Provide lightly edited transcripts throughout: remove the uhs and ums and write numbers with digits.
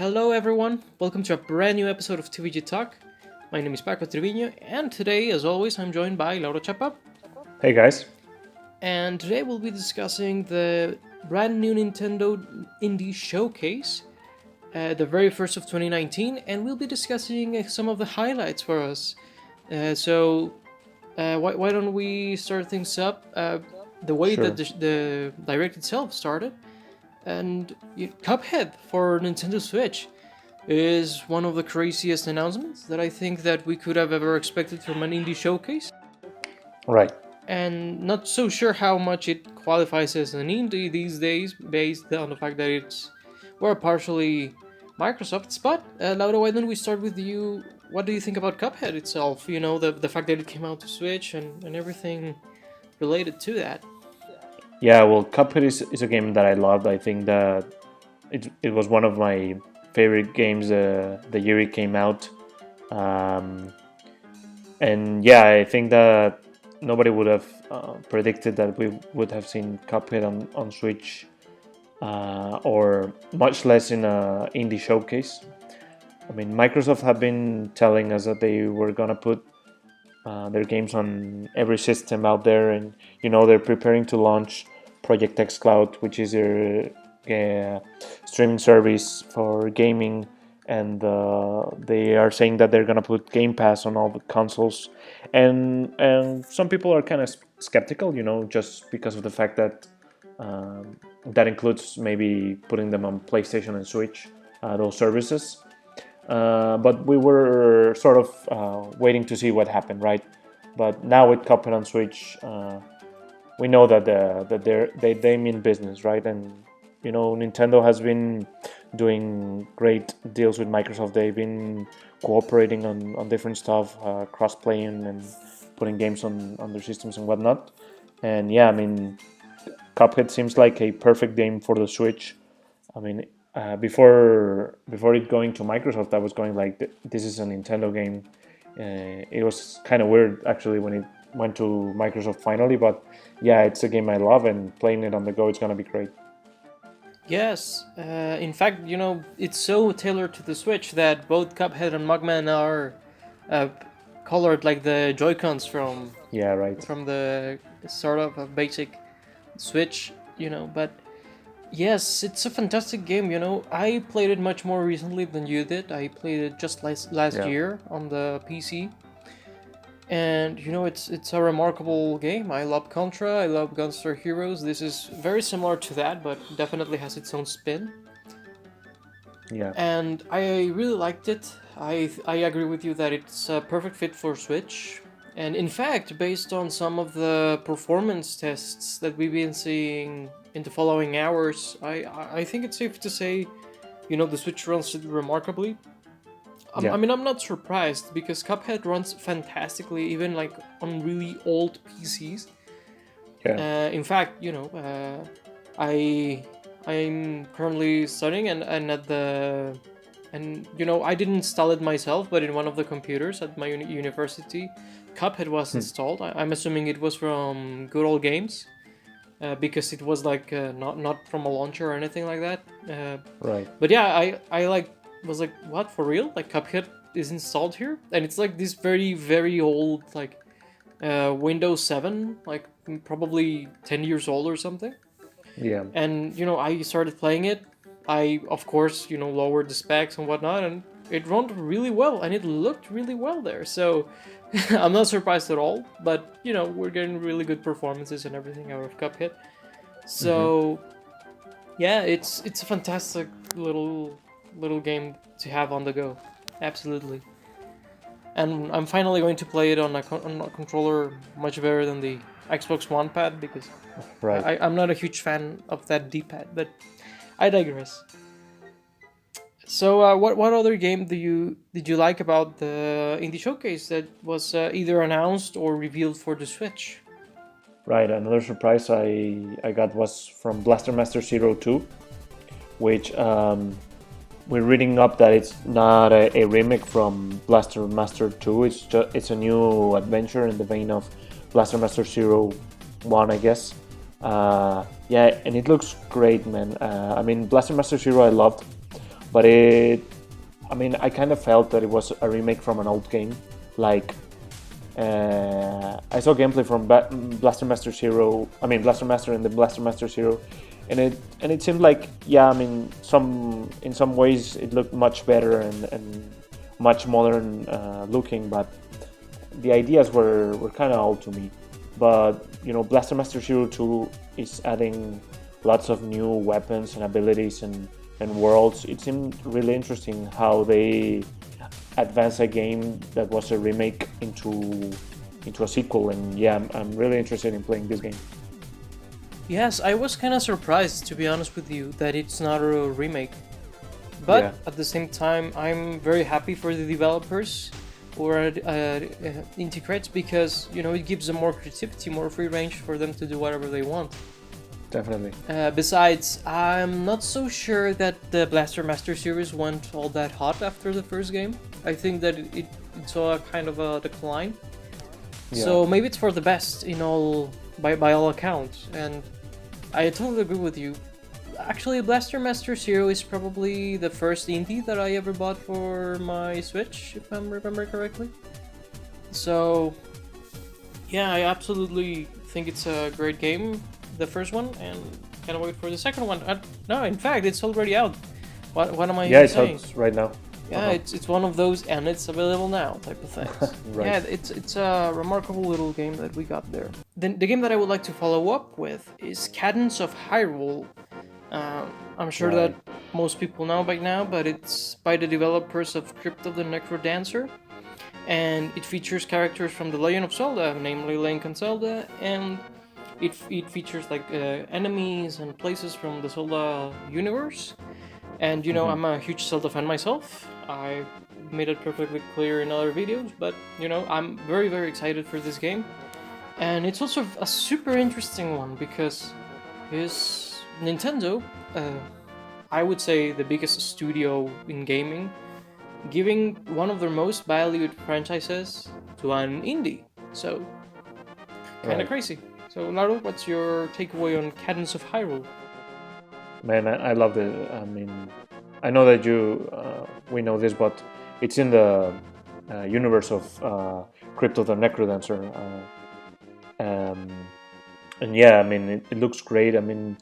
Hello everyone, welcome to a brand new episode of TVG Talk. My name is Paco Trevino, and today, as always, I'm joined by Laura Chapa. Hey guys. And today we'll be discussing the brand new Nintendo Indie Showcase, the very first of 2019, and we'll be discussing some of the highlights for us. Why don't we start things up the way Sure. that the Direct itself started? And Cuphead for Nintendo Switch is one of the craziest announcements that I think that we could have ever expected from an indie showcase. Right. And not so sure how much it qualifies as an indie these days, based on the fact that we're partially Microsoft's. But Laura, why don't we start with you? What do you think about Cuphead itself? You know, the fact that it came out to Switch and everything related to that. Yeah, well, Cuphead is a game that I loved. I think that it was one of my favorite games the year it came out. And yeah, I think that nobody would have predicted that we would have seen Cuphead on Switch or much less in a indie showcase. I mean, Microsoft have been telling us that they were going to put their games on every system out there, and they're preparing to launch Project xCloud, which is their streaming service for gaming, and they are saying that they're gonna put Game Pass on all the consoles, and some people are kind of skeptical, just because of the fact that that includes maybe putting them on PlayStation and Switch, those services. But we were sort of waiting to see what happened, right? But now with Cuphead on Switch, we know that they mean business, right? And Nintendo has been doing great deals with Microsoft. They've been cooperating on different stuff, cross-playing and putting games on their systems and whatnot. And yeah, I mean, Cuphead seems like a perfect game for the Switch. I mean, before it going to Microsoft, I was going like, this is a Nintendo game. It was kind of weird actually when it went to Microsoft finally, but yeah, it's a game I love, and playing it on the go, it's gonna be great. Yes, in fact, it's so tailored to the Switch that both Cuphead and Mugman are colored like the Joy-Cons from the sort of a basic Switch, but yes, it's a fantastic game, I played it much more recently than you did. I played it just last year on the PC. And it's a remarkable game. I love Contra, I love Gunstar Heroes. This is very similar to that, but definitely has its own spin. Yeah. And I really liked it. I agree with you that it's a perfect fit for Switch. And in fact, based on some of the performance tests that we've been seeing in the following hours, I think it's safe to say, the Switch runs it remarkably. Yeah. I mean, I'm not surprised because Cuphead runs fantastically, even like on really old PCs. Yeah. In fact, I'm currently studying and I didn't install it myself, but in one of the computers at my university, Cuphead was installed. I'm assuming it was from Good Old Games, because it was like not from a launcher or anything like that. Right. But yeah, I was like, what, for real? Like, Cuphead is installed here? And it's like this very, very old, like, Windows 7, like, probably 10 years old or something. Yeah. And, I started playing it. I, of course, lowered the specs and whatnot, and it ran really well, and it looked really well there. So, I'm not surprised at all, but, we're getting really good performances and everything out of Cuphead. So, yeah, it's a fantastic little game to have on the go. Absolutely. And I'm finally going to play it on a controller much better than the Xbox One pad, because I'm not a huge fan of that D-pad, but I digress. So what other game did you like about the indie showcase that was either announced or revealed for the Switch? Right, another surprise I got was from Blaster Master Zero 2, which we're reading up that it's not a remake from Blaster Master 2. It's a new adventure in the vein of Blaster Master Zero 1, I guess. Yeah, and it looks great, man. I mean, Blaster Master Zero I loved, but I mean, I kind of felt that it was a remake from an old game. Like, I saw gameplay from Blaster Master Zero. I mean, Blaster Master and then Blaster Master Zero, and it seemed like, yeah, I mean, in some ways it looked much better and much modern looking, but the ideas were kind of old to me. But Blaster Master Zero 2 is adding lots of new weapons and abilities and worlds. It seemed really interesting how they advanced a game that was a remake into a sequel, and yeah, I'm really interested in playing this game. Yes, I was kind of surprised, to be honest with you, that it's not a remake. But Yeah. at the same time, I'm very happy for the developers or integrates, because it gives them more creativity, more free range for them to do whatever they want. Definitely. Besides, I'm not so sure that the Blaster Master series went all that hot after the first game. I think that it saw a kind of a decline. Yeah. So maybe it's for the best by all accounts, and I totally agree with you. Actually, Blaster Master Zero is probably the first indie that I ever bought for my Switch, if I remember correctly. So, yeah, I absolutely think it's a great game, the first one, and can't wait for the second one. No, in fact, it's already out. What am I Yeah, it's saying? out right now. Yeah, it's one of those, and it's available now type of things. Right. Yeah, it's a remarkable little game that we got there. Then the game that I would like to follow up with is Cadence of Hyrule. I'm sure Right. that most people know by now, but it's by the developers of Crypt of the Necrodancer, and it features characters from The Legend of Zelda, namely Link and Zelda, and it features like enemies and places from the Zelda universe. And I'm a huge Zelda fan myself. I made it perfectly clear in other videos, but I'm very, very excited for this game. And it's also a super interesting one because is Nintendo, I would say the biggest studio in gaming, giving one of their most valued franchises to an indie. So, kind of Right. crazy. So, Naru, what's your takeaway on Cadence of Hyrule? Man, I love it. I mean, I know that we know this, but it's in the universe of Crypto the Necrodancer. And yeah, I mean, it looks great. I mean,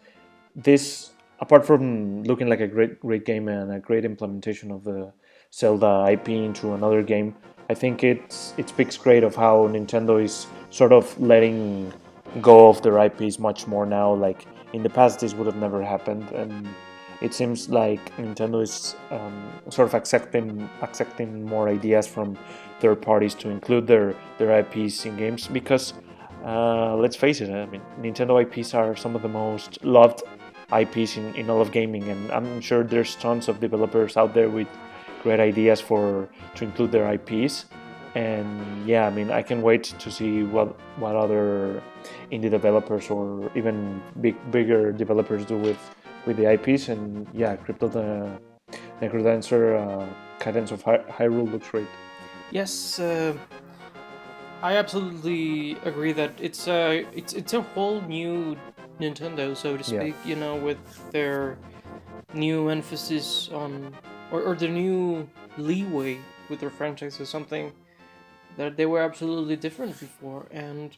this, apart from looking like a great game and a great implementation of the Zelda IP into another game, I think it speaks great of how Nintendo is sort of letting go of their IPs much more now. Like in the past, this would have never happened, and it seems like Nintendo is sort of accepting more ideas from third parties to include their IPs in games, because let's face it, I mean, Nintendo IPs are some of the most loved IPs in all of gaming, and I'm sure there's tons of developers out there with great ideas to include their IPs. And yeah, I mean, I can wait to see what other indie developers or even bigger developers do with the IPs. And yeah, Crypto the Necrodancer, Cadence of Hyrule looks great. Yes, I absolutely agree that it's a whole new Nintendo, so to Yeah. speak. With their new emphasis on or the new leeway with their franchises, something that they were absolutely different before. And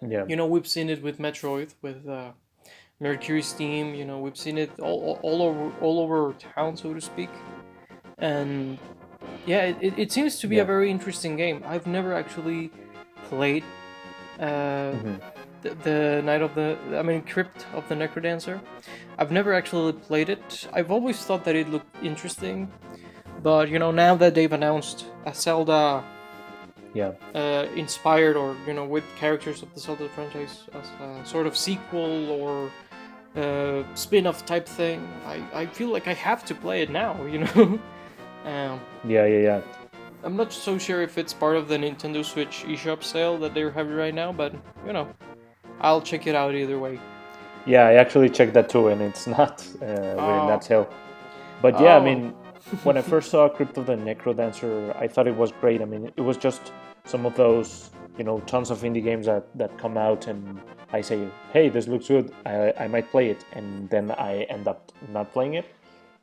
Yeah. we've seen it with Metroid, with Mercury Steam. We've seen it all over town, so to speak. And yeah, it seems to be a Yeah. very interesting game. I've never actually played Mhm. the Crypt of the Necrodancer. I've never actually played it. I've always thought that it looked interesting, but now that they've announced a Zelda Yeah. inspired, or with characters of the Zelda franchise as a sort of sequel or spin-off type thing, I feel like I have to play it now. Yeah. I'm not so sure if it's part of the Nintendo Switch eShop sale that they're having right now, but I'll check it out either way. Yeah, I actually checked that too, and it's not within Oh. that sale. But yeah, I Oh. mean, when I first saw Crypt of the Necrodancer, I thought it was great. I mean, it was just some of those, tons of indie games that come out, and I say, hey, this looks good, I might play it, and then I end up not playing it.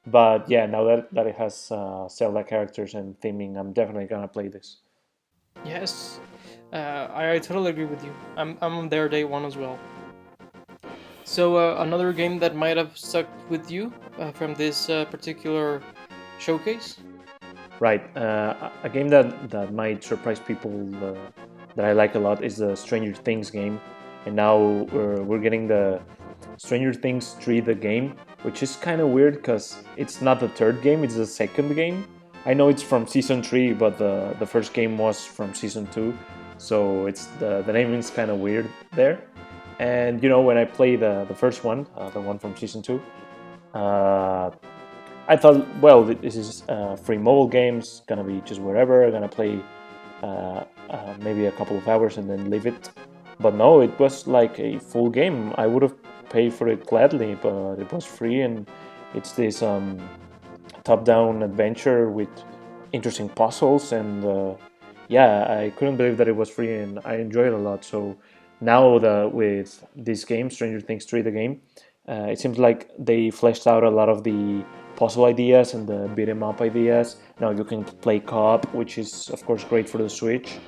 But yeah, now that it has Zelda characters and theming, I'm definitely gonna play this. Yes, I totally agree with you. I'm on there day one as well. So another game that might have stuck with you from this particular showcase. Right. A game that might surprise people that I like a lot is the Stranger Things game, and now we're getting the Stranger Things 3 the game, which is kind of weird because it's not the third game; it's the second game. I know it's from season 3, but the first game was from season 2, so it's the name is kind of weird there. And when I play the first one, the one from season 2. Uh, I thought, well, this is free mobile games, gonna be just wherever, gonna play maybe a couple of hours and then leave it. But no, it was like a full game. I would have paid for it gladly, but it was free, and it's this top-down adventure with interesting puzzles, and yeah, I couldn't believe that it was free, and I enjoyed it a lot. So now with this game, Stranger Things 3, the game, it seems like they fleshed out a lot of the puzzle ideas and the beat 'em up ideas. Now you can play co-op, which is of course great for the Switch.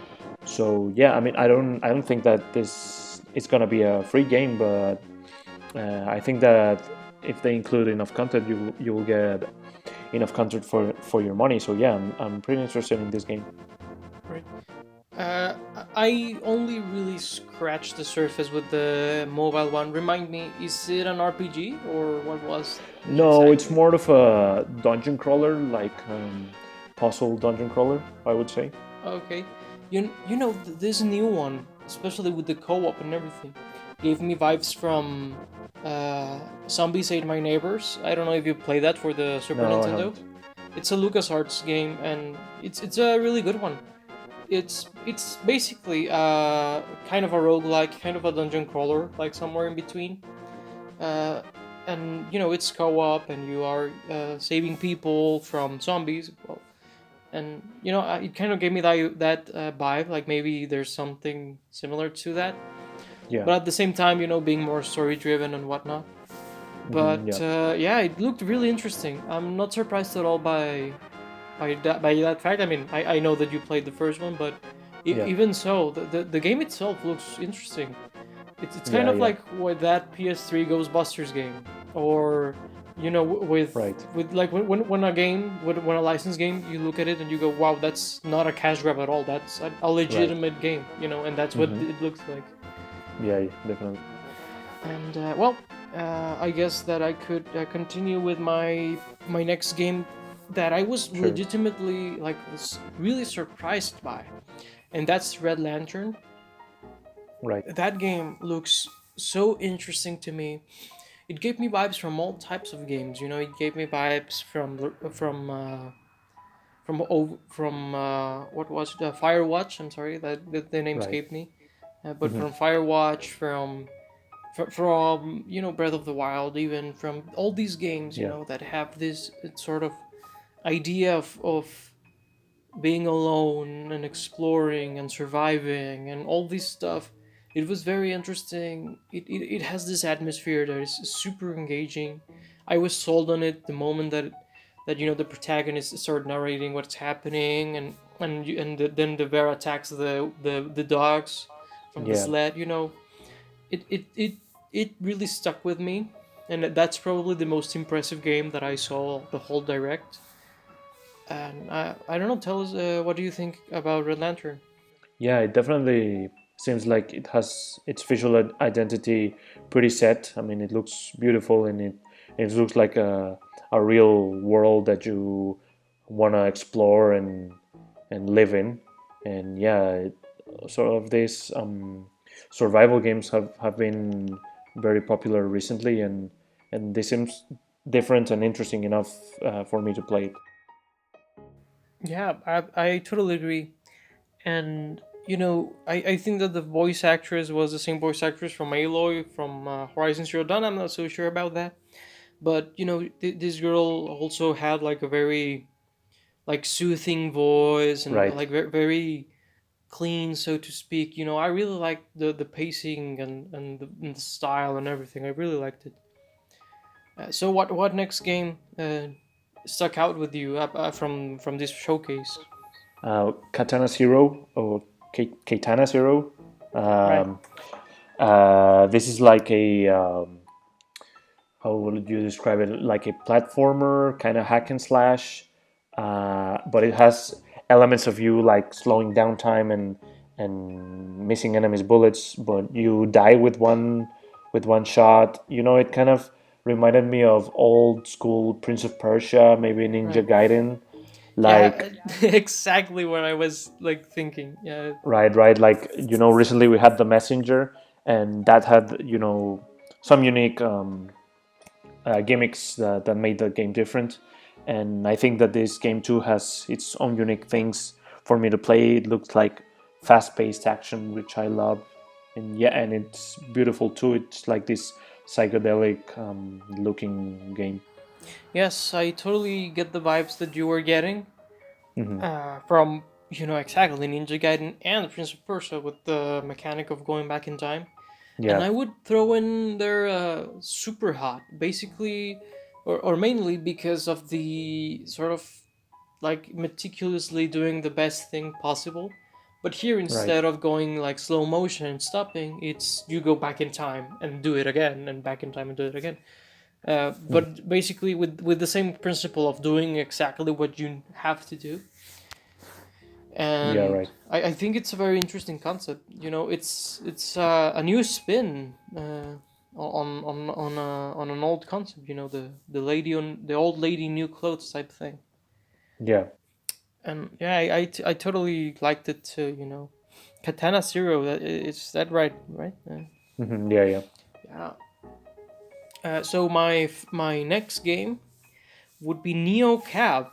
So yeah, I mean, I don't think that this is gonna be a free game, but I think that if they include enough content, you will get enough content for your money. So yeah, I'm pretty interested in this game. Right. Uh, I only really scratched the surface with the mobile one. Remind me, is it an RPG or what was it No, it's exactly? more of a dungeon crawler, like puzzle dungeon crawler, I would say. Okay, you know this new one, especially with the co-op and everything, gave me vibes from Zombies Ate My Neighbors. I don't know if you play that for the Super No, I Nintendo. haven't. It's a LucasArts game, and it's a really good one. It's basically kind of a roguelike, kind of a dungeon crawler, like somewhere in between. Uh, and it's co-op, and you are saving people from zombies. Well, and it kind of gave me that vibe, like maybe there's something similar to that, Yeah. but at the same time, being more story driven and whatnot. But Yeah. yeah, it looked really interesting. I'm not surprised at all by that fact. I mean, I know that you played the first one, but Yeah. even so, the game itself looks interesting. It's kind Yeah. of Yeah. like with that PS3 Ghostbusters game, or with Right. like when a game when a licensed game, you look at it and you go, wow, that's not a cash grab at all. That's a Right. legitimate game, and that's what Mm-hmm. it looks like. Yeah. Yeah. Definitely. And well, I guess that I could continue with my next game that I was Sure. legitimately like was really surprised by, and that's Red Lantern. Right. That game looks so interesting to me. It gave me vibes from all types of games. It gave me vibes from what was it? Firewatch. I'm sorry that the name Right. escaped me, but Mm-hmm. from Firewatch, from Breath of the Wild, even from all these games Yeah. that have this sort of idea of being alone and exploring and surviving and all this stuff. It was very interesting. It has this atmosphere that is super engaging. I was sold on it the moment that the protagonist started narrating what's happening, then the bear attacks the dogs from the Yeah. sled. It really stuck with me, and that's probably the most impressive game that I saw the whole direct. And I don't know. Tell us, what do you think about Red Lantern? Yeah. It definitely seems like it has its visual identity pretty set. I mean, it looks beautiful, and it looks like a real world that you want to explore and live in. And yeah, sort of these survival games have been very popular recently, and this seems different and interesting enough for me to play it. Yeah, I totally agree. And I think that the voice actress was the same voice actress from Aloy from Horizon Zero Dawn. I'm not so sure about that, but this girl also had like a very like soothing voice and Right. like very clean, so to speak. I really liked the pacing and the style and everything. I really liked it. So what next game stuck out with you from this showcase? Katana Zero or Katana Zero. Right. Um, this is like a how would you describe it? Like a platformer, kind of hack and slash, but it has elements of you like slowing down time and missing enemies' bullets, but you die with one shot. You know, it kind of reminded me of old school Prince of Persia, maybe Ninja Right. Gaiden, like Yeah, exactly what I was like thinking. Yeah. right, like you know, recently we had the Messenger, and that had you know some unique gimmicks that made the game different. And I think that this game too has its own unique things for me to play. It looks like fast-paced action, which I love, and yeah, and it's beautiful too. It's like this psychedelic looking game. Yes, I totally get the vibes that you were getting Hmm. from exactly Ninja Gaiden and Prince of Persia with the mechanic of going back in time. And Yeah, I would throw in their super hot, basically, or mainly because of the sort of like meticulously doing the best thing possible. But here, right. instead of going like slow motion and stopping, it's you go back in time and do it again, and back in time and do it again. Mhm. But basically, with the same principle of doing exactly what you have to do. Yeah, And right. I think it's a very interesting concept. It's a new spin on an old concept. The old lady new clothes type thing. Yeah. And yeah, I totally liked it too. Katana Zero. Is that right? Right. Yeah, yeah. Yeah. So my next game would be Neo Cab,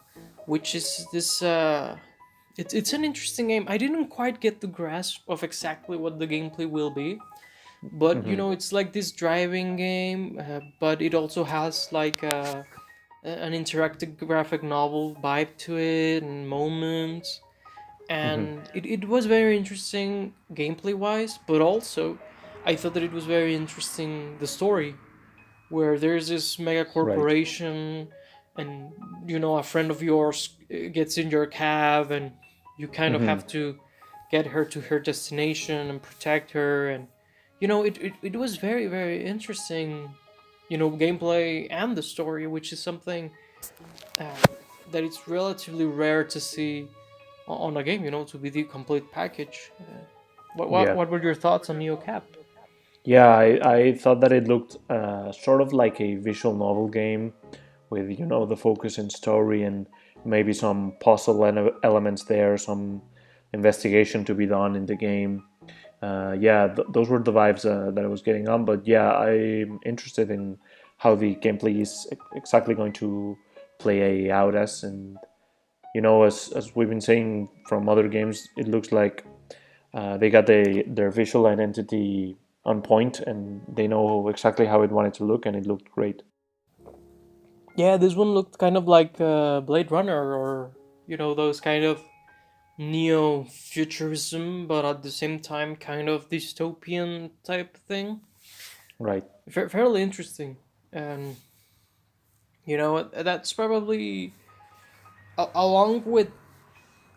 which is this. It's an interesting game. I didn't quite get the grasp of exactly what the gameplay will be, but Hmm. it's like this driving game, but it also has like an interactive graphic novel vibe to it and moments, Hmm. and it was very interesting gameplay wise, but also I thought that it was very interesting the story where there's this mega Right. corporation and a friend of yours gets in your cab and you kind of Hmm. have to get her to her destination and protect her, and it was very very interesting, gameplay and the story, which is something uh, that it's relatively rare to see on a game, to be the complete package. Yeah. What were your thoughts on Neo Cap? Yeah, I thought that it looked sort of like a visual novel game with, you know, the focus and story and maybe some puzzle elements there, some investigation to be done in the game. Yeah, those were the vibes that I was getting on. But yeah, I'm interested in how the gameplay is exactly going to play out as. And, you know, as we've been saying from other games, it looks like they got their visual identity on point, and they know exactly how it wanted to look, and it looked great. Yeah, this one looked kind of like Blade Runner, or those kind of neo futurism, but at the same time kind of dystopian type thing. Right. Fairly interesting, and that's probably along with.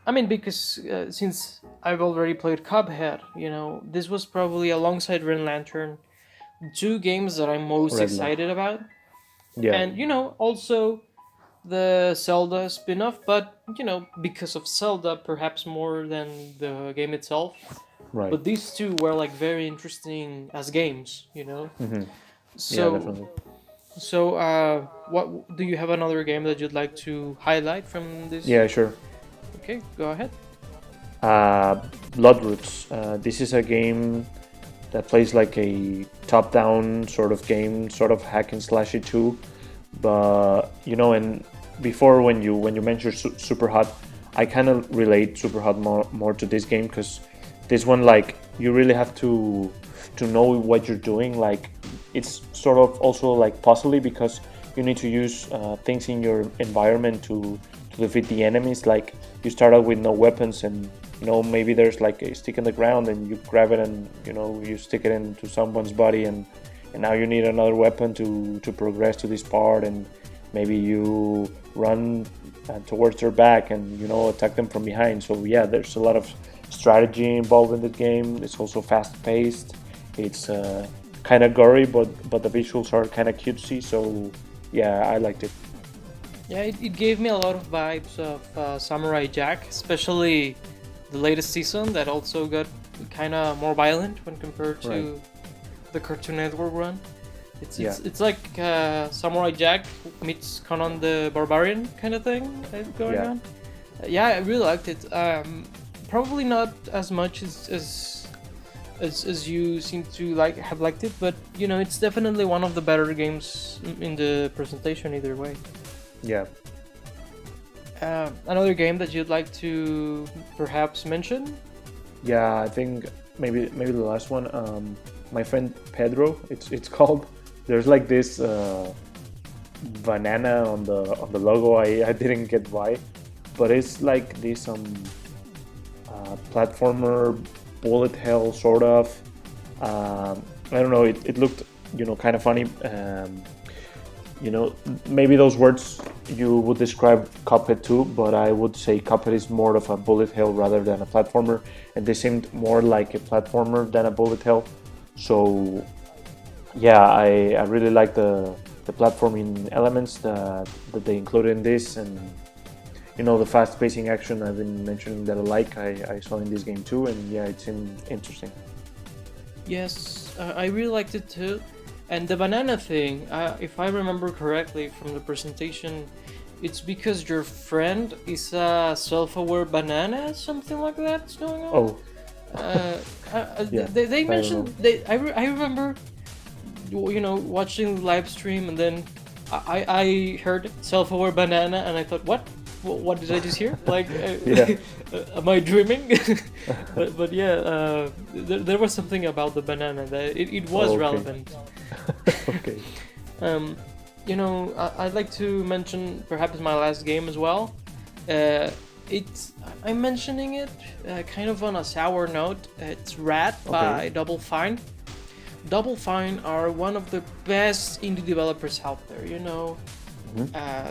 I mean, because since I've already played Cuphead, this was probably alongside Green Lantern, two games that I'm most Red Light. excited about, Yeah. and also the Zelda spin-off, but because of Zelda perhaps more than the game itself. Right. But these two were like very interesting as games. Hmm. Yeah, So definitely. what do you have another game that you'd like to highlight from this? Yeah, sure. Okay, go ahead. Uh, Bloodroots. This is a game that plays like a top-down sort of game, sort of hack and slashy too. But you know, and before when you mentioned Super Hot, I kind of relate Super Hot more to this game because this one like you really have to know what you're doing. Like it's sort of also like puzzly because you need to use things in your environment to defeat the enemies. Like you start out with no weapons and you know maybe there's like a stick in the ground and you grab it and you know you stick it into someone's body and now you need another weapon to progress to this part and maybe you run towards their back and attack them from behind. So yeah, there's a lot of strategy involved in the game. It's also fast paced. It's kind of gory, but the visuals are kind of cutesy. So yeah, I liked it. Yeah, it gave me a lot of vibes of Samurai Jack, especially the latest season that also got kind of more violent when compared to Right. the Cartoon Network run. Yeah. It's like Samurai Jack meets Conan the Barbarian kind of thing going Yeah. on. Yeah, I really liked it. Probably not as much as you seem to have liked it, but it's definitely one of the better games in the presentation either way. Yeah. Another game that you'd like to perhaps mention? Yeah, I think maybe the last one. My friend Pedro, it's called. There's like this banana on the logo. I didn't get why, but it's like this platformer bullet hell sort of. I don't know. It looked kind of funny. Maybe those words you would describe Cuphead too, but I would say Cuphead is more of a bullet hell rather than a platformer, and they seemed more like a platformer than a bullet hell. So yeah, I really like the platforming elements that they included in this, and the fast pacing action I've been mentioning that I saw in this game too, and yeah, it seemed interesting. Yes, I really liked it too. And the banana thing, if I remember correctly from the presentation, it's because your friend is a self-aware banana, something like that's going on. Oh. Yeah, they I mentioned I remember, watching the live stream, and then I heard self-aware banana, and I thought, what did I just hear? Like, Yeah. am I dreaming? but yeah, there was something about the banana that it was Okay. relevant. Okay. I'd like to mention perhaps my last game as well. I'm mentioning it kind of on a sour note. It's Rat by Double Fine. Double Fine are one of the best indie developers out there.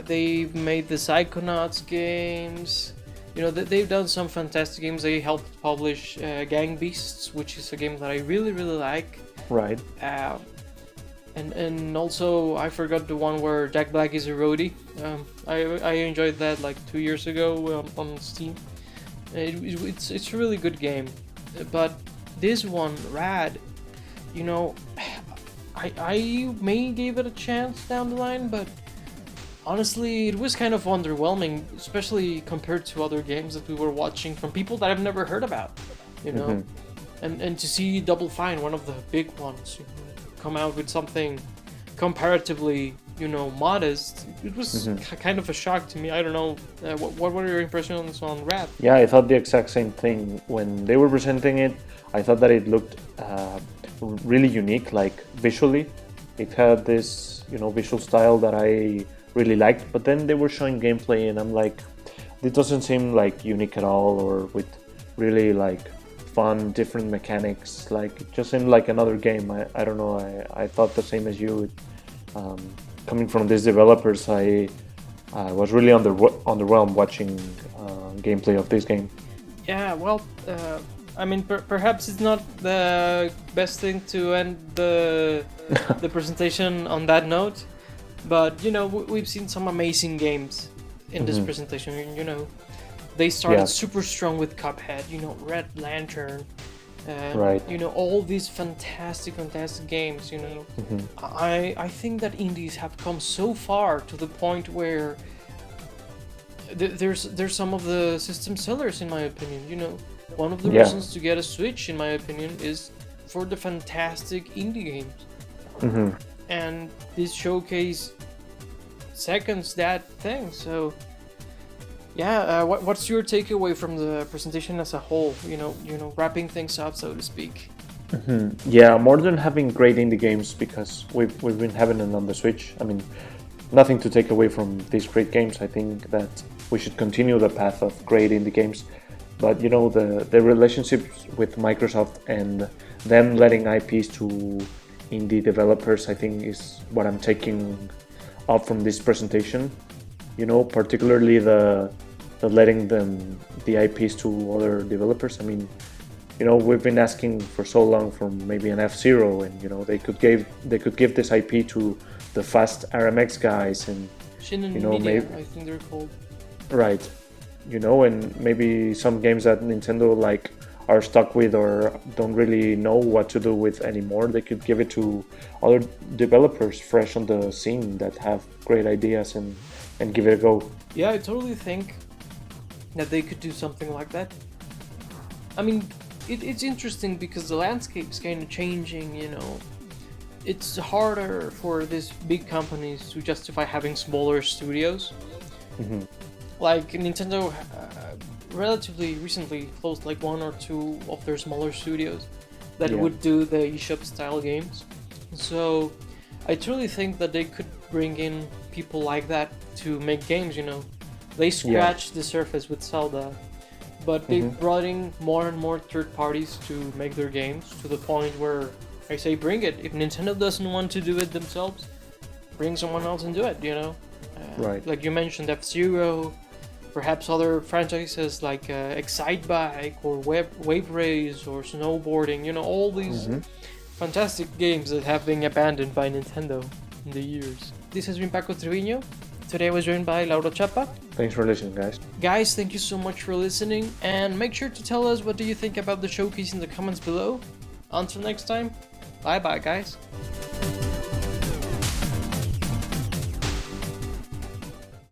They've made the Psychonauts games. They've done some fantastic games. They helped publish Gang Beasts, which is a game that I really, really like. Right. And also, I forgot the one where Jack Black is a roadie. I enjoyed that like 2 years ago on Steam. It's a really good game. But this one, Rad, I may give it a chance down the line, but honestly, it was kind of underwhelming, especially compared to other games that we were watching from people that I've never heard about, and to see Double Fine, one of the big ones, come out with something comparatively, modest. It was kind of a shock to me. I don't know. What were your impressions on Rat? Yeah, I thought the exact same thing when they were presenting it. I thought that it looked really unique, like visually. It had this, visual style that I really liked, but then they were showing gameplay, and I'm like, this doesn't seem like unique at all, or with really like fun, different mechanics. Like, it just seemed like another game. I don't know. I thought the same as you. Coming from these developers, I was really underwhelmed watching gameplay of this game. Yeah, well, I mean, perhaps it's not the best thing to end the presentation on that note, but we've seen some amazing games in this presentation. They started super strong with Cuphead, Red Lantern, Right. all these fantastic games. I think that indies have come so far to the point where there's some of the system sellers, in my opinion. One of the reasons to get a Switch, in my opinion, is for the fantastic indie games. And this showcase seconds that thing. So yeah, what's your takeaway from the presentation as a whole? Wrapping things up, so to speak. Yeah, more than having great indie games, because we've been having them on the Switch. I mean, nothing to take away from these great games. I think that we should continue the path of great indie games. But the relationships with Microsoft and them letting IPs to indie developers, I think, is what I'm taking up from this presentation. You know, particularly the letting them the IPs to other developers. I mean, you know, we've been asking for so long for maybe an F-Zero, and you know, they could give this IP to the fast RMX guys, and Shin and you know, Nindie, maybe I think they're called. right, you know, and maybe some games that Nintendo like are stuck with or don't really know what to do with anymore, they could give it to other developers fresh on the scene that have great ideas and give it a go. Yeah, I totally think that they could do something like that. I mean, it's interesting because the landscape's kind of changing, you know. It's harder for these big companies to justify having smaller studios. Mm-hmm. Like Nintendo relatively recently closed like one or two of their smaller studios that would do the eShop style games. So I truly think that they could bring in people like that to make games, you know. They scratched the surface with Zelda, but they brought in more and more third parties to make their games to the point where I say bring it. If Nintendo doesn't want to do it themselves, bring someone else and do it, you know. Right. Like you mentioned F-Zero, perhaps other franchises like Excitebike or Wave Race or snowboarding, you know, all these fantastic games that have been abandoned by Nintendo in the years. This has been Paco Trevino. Today I was joined by Lauro Chapa. Thanks for listening, guys. Guys, thank you so much for listening, and make sure to tell us what do you think about the showcase in the comments below. Until next time, bye bye guys.